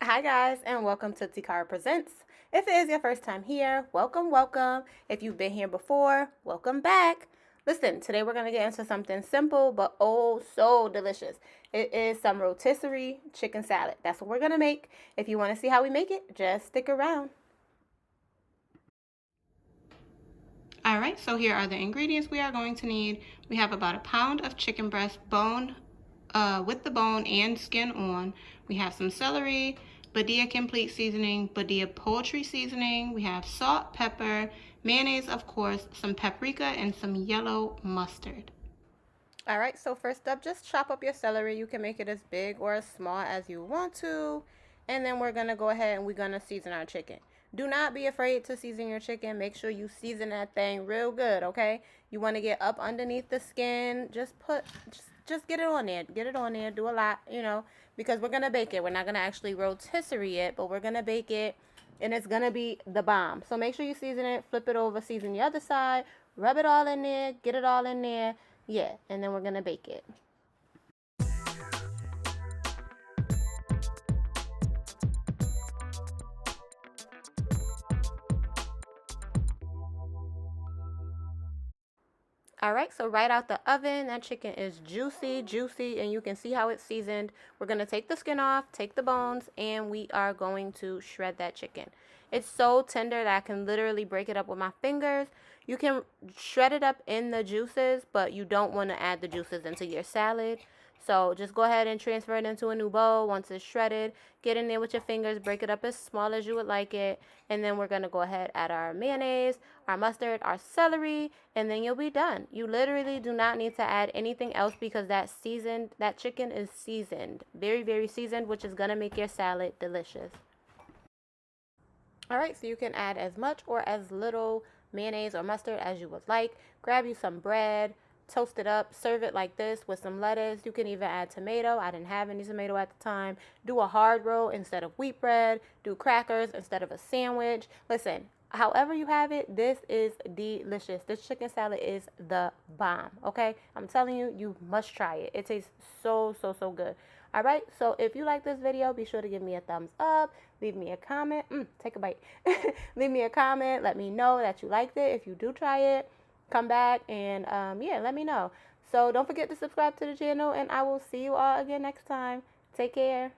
Hi guys, and welcome to Tekara Presents. If it is your first time here, welcome, welcome. If you've been here before, welcome back. Listen, today we're going to get into something simple but oh so delicious. It is some rotisserie chicken salad. That's what we're going to make. If you want to see how we make it, just stick around. All right, so here are the ingredients we are going to need. We have about a pound of chicken breast bone with the bone and skin on. We have some celery, Badia Complete Seasoning, Badia Poultry Seasoning. We have salt, pepper, mayonnaise, of course, some paprika, and some yellow mustard. All right, so first up, just chop up your celery. You can make it as big or as small as you want to. And then we're going to go ahead and we're going to season our chicken. Do not be afraid to season your chicken. Make sure you season that thing real good, okay? You want to get up underneath the skin. Just get it on there. Get it on there. Do a lot, because we're going to bake it. We're not going to actually rotisserie it, but we're going to bake it, and it's going to be the bomb. So make sure you season it. Flip it over. Season the other side. Rub it all in there. Get it all in there. Yeah, and then we're going to bake it. All right, so right out the oven, that chicken is juicy, and you can see how it's seasoned. We're going to take the skin off, take the bones, and we are going to shred that chicken. It's so tender that I can literally break it up with my fingers. You can shred it up in the juices, but you don't want to add the juices into your salad. So just go ahead and transfer it into a new bowl once it's shredded. Get in there with your fingers, break it up as small as you would like it. And then we're going to go ahead add our mayonnaise, our mustard, our celery, and then you'll be done. You literally do not need to add anything else because that chicken is seasoned. Very, very seasoned, which is going to make your salad delicious. All right, so you can add as much or as little mayonnaise or mustard as you would like. Grab you some bread, toast it up, serve it like this with some lettuce. You can even add tomato. I didn't have any tomato at the time. Do a hard roll instead of wheat bread. Do crackers instead of a sandwich. Listen, however you have it, this is delicious. This chicken salad is the bomb, okay? I'm telling you, you must try it. It tastes so, so, so good. All right, so if you like this video, be sure to give me a thumbs up. Leave me a comment. Take a bite. Leave me a comment. Let me know that you liked it. If you do try it, come back and, yeah, let me know. So don't forget to subscribe to the channel, and I will see you all again next time. Take care.